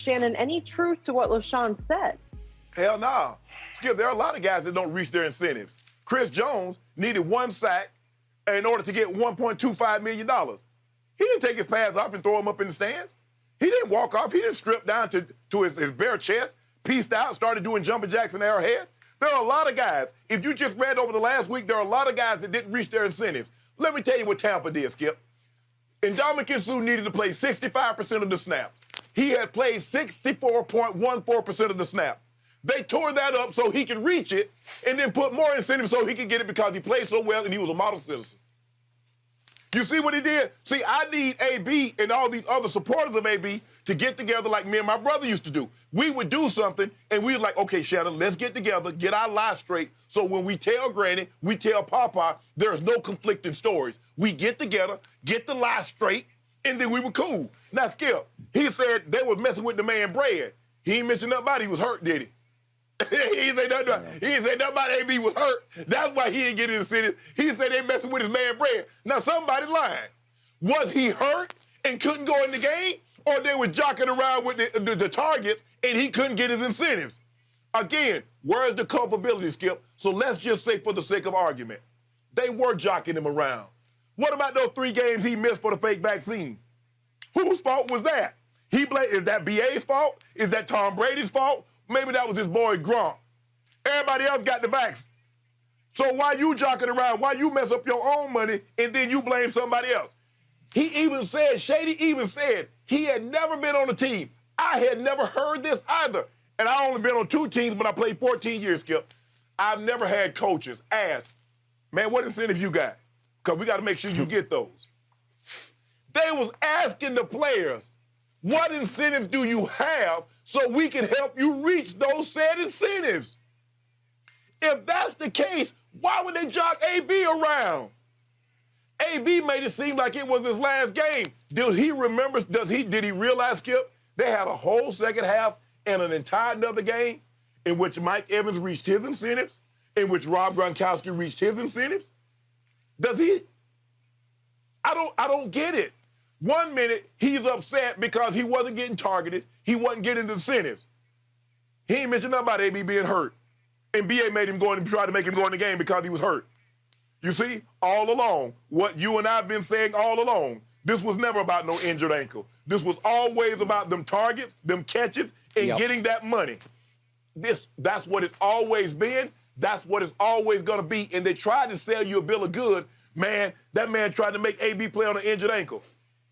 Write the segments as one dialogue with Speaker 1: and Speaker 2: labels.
Speaker 1: Shannon, any truth to what LeSean said?
Speaker 2: Hell no. Skip, there are a lot of guys that don't reach their incentives. Chris Jones needed 1 sack in order to get $1.25 million. He didn't take his pads off and throw them up in the stands. He didn't walk off. He didn't strip down to his bare chest, pieced out, started doing jumping jacks in Arrowhead. There are a lot of guys. If you just read over the last week, there are a lot of guys that didn't reach their incentives. Let me tell you what Tampa did, Skip. Ndamukong Suh needed to play 65% of the snaps. He had played 64.14% of the snap. They tore that up so he could reach it and then put more incentive so he could get it because he played so well and he was a model citizen. You see what he did? See, I need AB and all these other supporters of AB to get together like me and my brother used to do. We would do something, and we were like, okay, Shannon, let's get together, get our lives straight, so when we tell Granny, we tell Papa, there's no conflicting stories. We get together, get the lies straight, and then we were cool. Now, Skip, he said they was messing with the man Brad. He ain't mentioned nothing about he was hurt, did he? He didn't say nothing about AB was hurt. That's why he didn't get in the city. He said they messing with his man Brad. Now, somebody lying. Was he hurt and couldn't go in the game? Or they were jockeying around with the targets and he couldn't get his incentives? Again, where's the culpability, Skip? So let's just say for the sake of argument, they were jockeying him around. What about those 3 games he missed for the fake vaccine? Whose fault was that? Is that BA's fault? Is that Tom Brady's fault? Maybe that was his boy Gronk. Everybody else got the vaccine. So why you jockeying around? Why you mess up your own money and then you blame somebody else? Shady even said he had never been on a team. I had never heard this either. And I only been on 2 teams, but I played 14 years, Skip. I've never had coaches ask, man, what incentives you got? Because we got to make sure you get those. They was asking the players, what incentives do you have so we can help you reach those said incentives? If that's the case, why would they jock AB around? AB made it seem like it was his last game. Did he realize, Skip, they had a whole second half and an entire another game in which Mike Evans reached his incentives, in which Rob Gronkowski reached his incentives? Does he? I don't get it. 1 minute, he's upset because he wasn't getting targeted. He wasn't getting the incentives. He ain't mentioned nothing about AB being hurt. And BA made him go and try to make him go in the game because he was hurt. You see, all along, what you and I have been saying all along, this was never about no injured ankle. This was always about them targets, them catches, and getting that money. That's what it's always been. That's what it's always going to be. And they tried to sell you a bill of goods. Man, that man tried to make AB play on an injured ankle.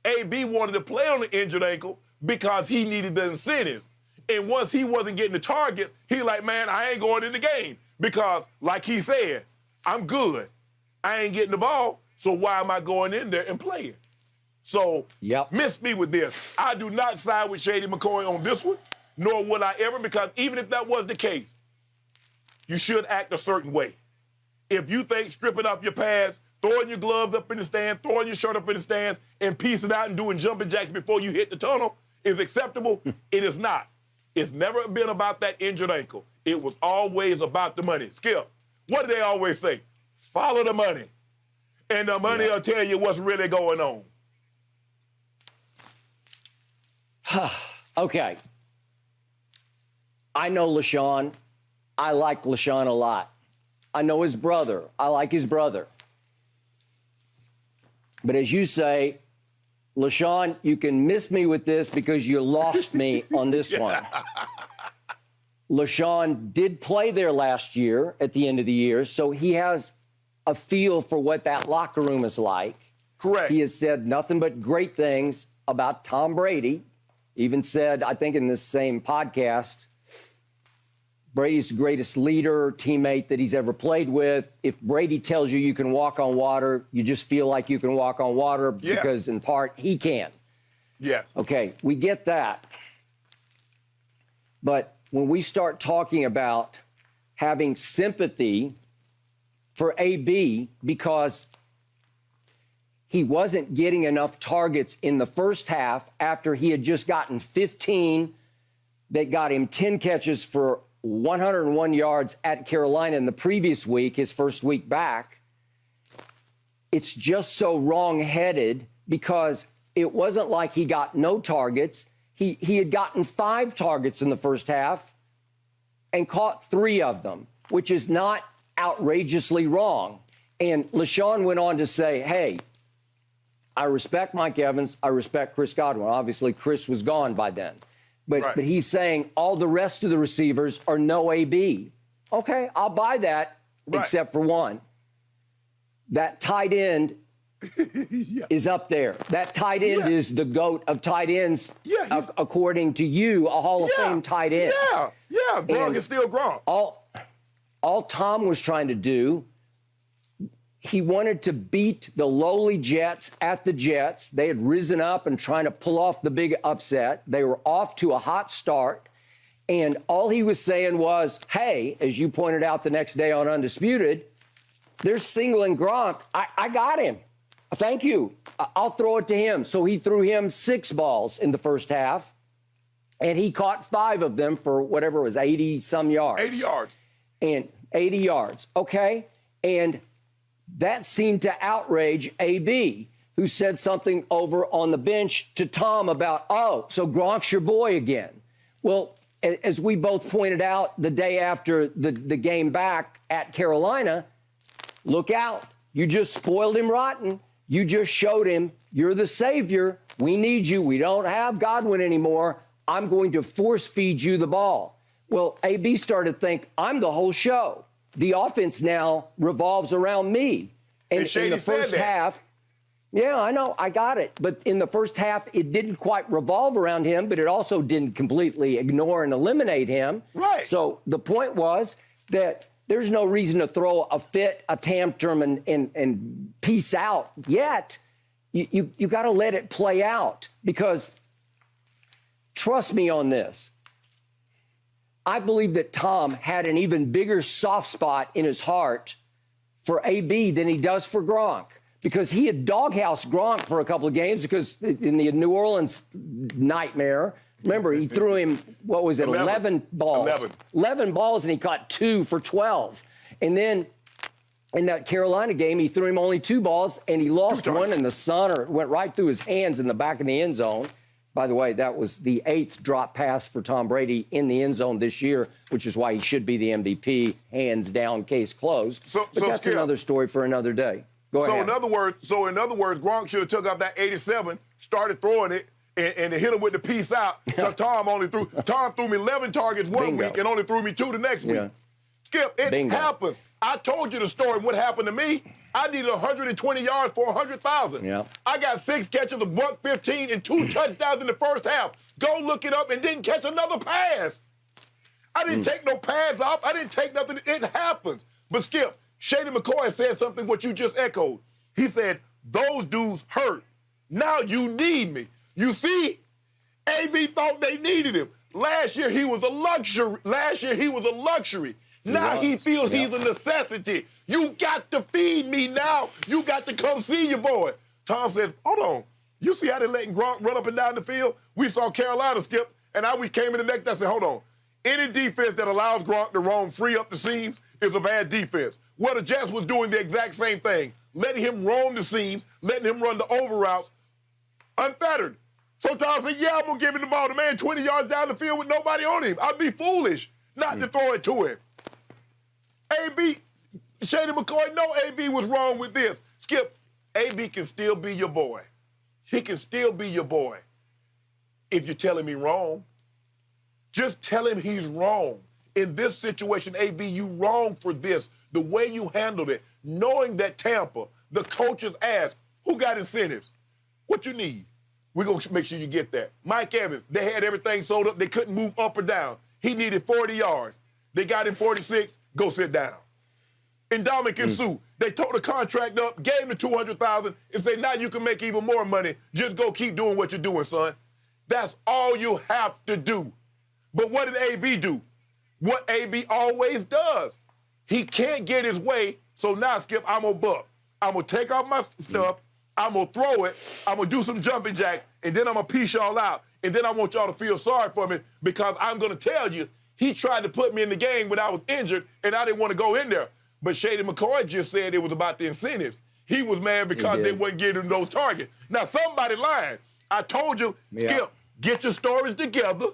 Speaker 2: AB wanted to play on the injured ankle because he needed the incentives. And once he wasn't getting the targets, he like, man, I ain't going in the game because, like he said, I'm good. I ain't getting the ball, so why am I going in there and playing? So, miss me with this. I do not side with Shady McCoy on this one, nor will I ever, because even if that was the case, you should act a certain way. If you think stripping off your pads, throwing your gloves up in the stand, throwing your shirt up in the stands, and piecing out and doing jumping jacks before you hit the tunnel is acceptable, it is not. It's never been about that injured ankle. It was always about the money. Skip, what do they always say? Follow the money. And the money will tell you what's really going on.
Speaker 3: Okay. I know LeSean. I like LeSean a lot. I know his brother. I like his brother. But as you say, LeSean, you can miss me with this because you lost me on this one. LeSean did play there last year at the end of the year, so he has a feel for what that locker room is like.
Speaker 2: Correct.
Speaker 3: He has said nothing but great things about Tom Brady. Even said, I think in this same podcast, Brady's the greatest leader, teammate that he's ever played with. If Brady tells you you can walk on water, you just feel like you can walk on water because, in part, he can.
Speaker 2: Yeah.
Speaker 3: Okay, we get that. But when we start talking about having sympathy for AB because he wasn't getting enough targets in the first half after he had just gotten 15 that got him 10 catches for 101 yards at Carolina in the previous week, his first week back. It's just so wrong-headed because it wasn't like he got no targets. he had gotten 5 targets in the first half and caught 3 of them, which is not outrageously wrong. And LeSean went on to say, hey, I respect Mike Evans. I respect Chris Godwin. Obviously, Chris was gone by then. But he's saying all the rest of the receivers are no AB. Okay, I'll buy that, except for one. That tight end is up there. That tight end is the GOAT of tight ends, according to you, a Hall of Fame tight end.
Speaker 2: Yeah, Gronk is still Gronk.
Speaker 3: All Tom was trying to do, he wanted to beat the lowly Jets at the Jets. They had risen up and trying to pull off the big upset. They were off to a hot start. And all he was saying was, hey, as you pointed out the next day on Undisputed, they're singling Gronk. I got him. Thank you. I'll throw it to him. So he threw him 6 balls in the first half, and he caught 5 of them for whatever it was, 80-some yards.
Speaker 2: 80 yards.
Speaker 3: And 80 yards. Okay. And that seemed to outrage AB, who said something over on the bench to Tom about, oh, so Gronk's your boy again. Well, as we both pointed out the day after the game back at Carolina, look out. You just spoiled him rotten. You just showed him you're the savior. We need you. We don't have Godwin anymore. I'm going to force feed you the ball. Well, AB started to think, I'm the whole show. The offense now revolves around me. And in the first half, yeah, I know, I got it. But in the first half, it didn't quite revolve around him, but it also didn't completely ignore and eliminate him.
Speaker 2: Right.
Speaker 3: So the point was that there's no reason to throw a fit, a tantrum, and peace out yet. You got to let it play out, because trust me on this. I believe that Tom had an even bigger soft spot in his heart for AB than he does for Gronk, because he had doghoused Gronk for a couple of games because in the New Orleans nightmare, remember, he threw him, what was it, 11 balls. 11 balls, and he caught 2 for 12. And then in that Carolina game, he threw him only 2 balls, and he lost one in the sun, or it went right through his hands in the back of the end zone. By the way, that was the 8th drop pass for Tom Brady in the end zone this year, which is why he should be the MVP, hands down, case closed. But that's
Speaker 2: Skip,
Speaker 3: another story for another day. Go ahead.
Speaker 2: In other words, Gronk should have took out that 87, started throwing it, and hit him with the peace out. Tom threw me 11 targets one week and only threw me 2 the next week. Skip, it happens. I told you the story of what happened to me. I needed 120 yards for 100,000.
Speaker 3: Yeah.
Speaker 2: I got 6 catches, $115, and 2 touchdowns in the first half. Go look it up, and didn't catch another pass. I didn't take no pads off. I didn't take nothing. It happens. But Skip, Shannon McCoy said something what you just echoed. He said, those dudes hurt. Now you need me. You see, AB thought they needed him. Last year he was a luxury. Now he feels he's a necessity. You got to feed me now. You got to come see your boy. Tom said, hold on. You see how they letting Gronk run up and down the field? We saw Carolina, Skip, and we came in the next. I said, hold on. Any defense that allows Gronk to roam free up the seams is a bad defense. Well, the Jets was doing the exact same thing, letting him roam the seams, letting him run the over routes, unfettered. So Tom said, yeah, I'm going to give him the ball. The man 20 yards down the field with nobody on him. I'd be foolish not to throw it to him. AB, Shannon McCoy, no, AB was wrong with this. Skip, AB can still be your boy. He can still be your boy. If you tell him he's wrong, just tell him he's wrong. In this situation, AB, you wrong for this. The way you handled it, knowing that Tampa, the coaches asked, who got incentives? What you need? We're going to make sure you get that. Mike Evans, they had everything sold up. They couldn't move up or down. He needed 40 yards. They got him 46. Go sit down. Ndamukong Suh, they tore the contract up, gave him the $200,000, and say, now you can make even more money. Just go keep doing what you're doing, son. That's all you have to do. But what did AB do? What AB always does. He can't get his way, so now, Skip, I'm going to buck. I'm going to take off my stuff, I'm going to throw it, I'm going to do some jumping jacks, and then I'm going to piece y'all out. And then I want y'all to feel sorry for me, because I'm going to tell you, he tried to put me in the game when I was injured, and I didn't want to go in there. But Shannon McCoy just said it was about the incentives. He was mad because they wasn't getting those targets. Now, somebody lying. I told you, Skip, get your stories together.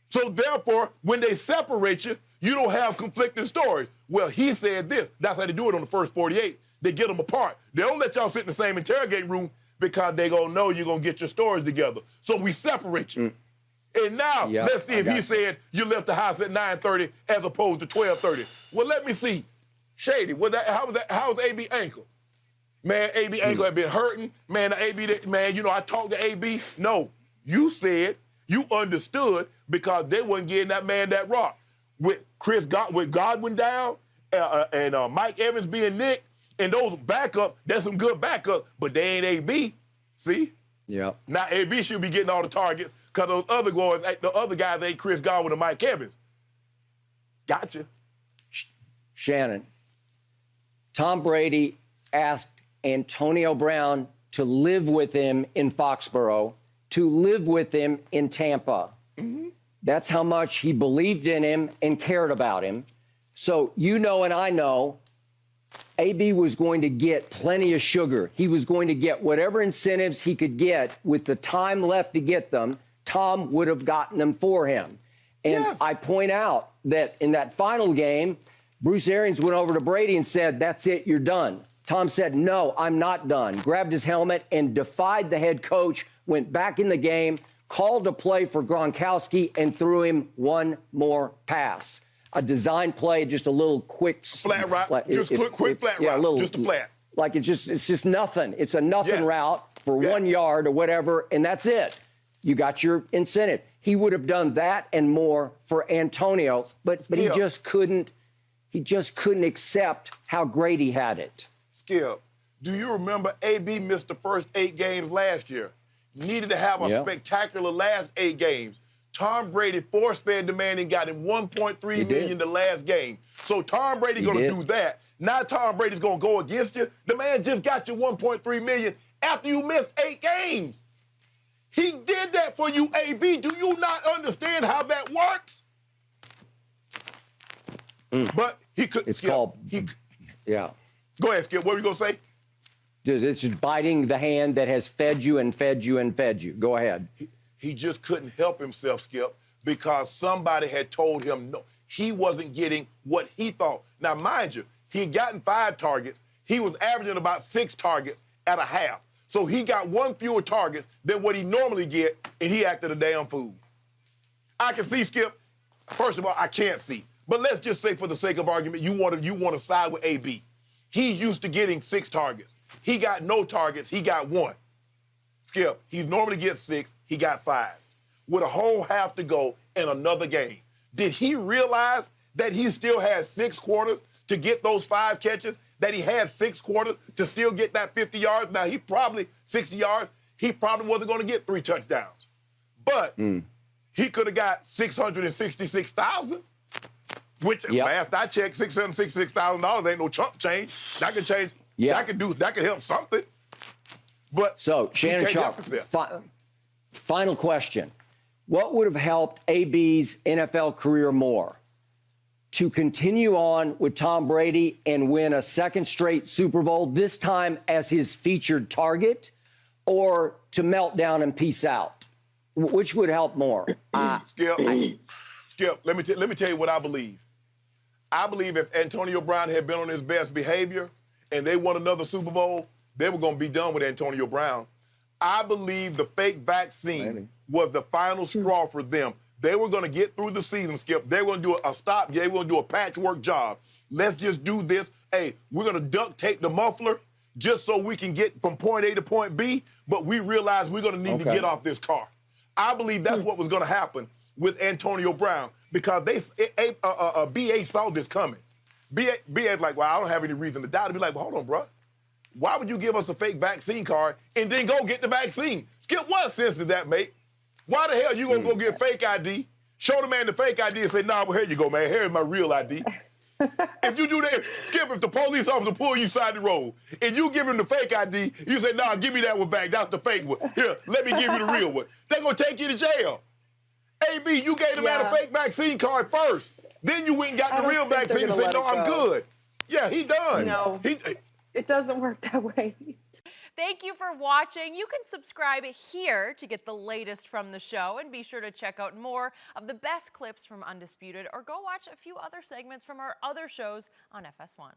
Speaker 2: So therefore, when they separate you, you don't have conflicting stories. Well, he said this. That's how they do it on the first 48. They get them apart. They don't let y'all sit in the same interrogating room because they gonna know you're gonna get your stories together. So we separate you. And now, let's see if he said you left the house at 9:30 as opposed to 12:30. Well, let me see. Shady, how was AB ankle? Man, AB ankle had been hurting. Man, I talked to AB. No, you said, you understood because they wasn't getting that man that rock. With Godwin down and Mike Evans being nicked, and those backup, that's some good backup, but they ain't AB. See?
Speaker 3: Yeah.
Speaker 2: Now AB should be getting all the targets because the other guys ain't Chris Godwin and Mike Evans. Gotcha.
Speaker 3: Shannon, Tom Brady asked Antonio Brown to live with him in Foxborough, to live with him in Tampa. Mm-hmm. That's how much he believed in him and cared about him. So you know and I know AB was going to get plenty of sugar. He was going to get whatever incentives he could get with the time left to get them. Tom would have gotten them for him. And I point out that in that final game, Bruce Arians went over to Brady and said, "That's it, you're done." Tom said, "No, I'm not done." Grabbed his helmet and defied the head coach, went back in the game, called a play for Gronkowski, and threw him one more pass. A design play, just a little quick
Speaker 2: flat route, quick flat route, just a flat.
Speaker 3: Like it's just nothing. It's a nothing route for 1 yard or whatever, and that's it. You got your incentive. He would have done that and more for Antonio, but he just couldn't. He just couldn't accept how great he had it.
Speaker 2: Skip, do you remember AB missed the first 8 games last year? Needed to have a spectacular last 8 games. Tom Brady force-fed the man and got him $1.3 million the last game. So Tom Brady going to do that. Now Tom Brady's going to go against you. The man just got you $1.3 million after you missed 8 games. He did that for you, AB. Do you not understand how that works? But he could.
Speaker 3: It's
Speaker 2: Skip,
Speaker 3: called.
Speaker 2: Go ahead, Skip. What were you going to say?
Speaker 3: It's just biting the hand that has fed you and fed you and fed you. Go ahead.
Speaker 2: He just couldn't help himself, Skip, because somebody had told him no. He wasn't getting what he thought. Now, mind you, he had gotten 5 targets. He was averaging about 6 targets at a half. So he got 1 fewer targets than what he normally get, and he acted a damn fool. I can see, Skip. First of all, I can't see. But let's just say, for the sake of argument, you want to side with AB. He used to getting 6 targets. He got no targets. He got 1. Skip, he normally gets 6. He got 5. With a whole half to go in another game. Did he realize that he still had 6 quarters to get those 5 catches? That he had 6 quarters to still get that 50 yards? Now, he probably, 60 yards, he probably wasn't going to get 3 touchdowns. But he could have got 666,000. Which, last I checked, $666,000 ain't no chump change. That can change. That can help something. But
Speaker 3: so, Shannon Sharpe, final question. What would have helped AB's NFL career more? To continue on with Tom Brady and win a 2nd straight Super Bowl, this time as his featured target, or to melt down and peace out? Which would help more?
Speaker 2: Skip, let me tell you what I believe. I believe if Antonio Brown had been on his best behavior and they won another Super Bowl, they were going to be done with Antonio Brown. I believe the fake vaccine was the final straw for them. They were going to get through the season, Skip. They were going to do a stop. They were going to do a patchwork job. Let's just do this. Hey, we're going to duct tape the muffler just so we can get from point A to point B, but we realize we're going to need to get off this car. I believe that's what was going to happen with Antonio Brown because BA saw this coming. BA's like, well, I don't have any reason to doubt. Be like, well, hold on, bro. Why would you give us a fake vaccine card and then go get the vaccine? Skip, what sense did that make? Why the hell you gonna go get fake ID, show the man the fake ID and say, nah, well, here you go, man. Here's my real ID. If you do that, Skip, if the police officer pull you side the road and you give him the fake ID, you say, nah, give me that one back. That's the fake one. Here, let me give you the real one. They're gonna take you to jail. AB, you gave the man a fake vaccine card first. Then you went and got the real vaccine and said, no, I'm good. Yeah, he done.
Speaker 1: No, it doesn't work that way.
Speaker 4: Thank you for watching. You can subscribe here to get the latest from the show, and be sure to check out more of the best clips from Undisputed, or go watch a few other segments from our other shows on FS1.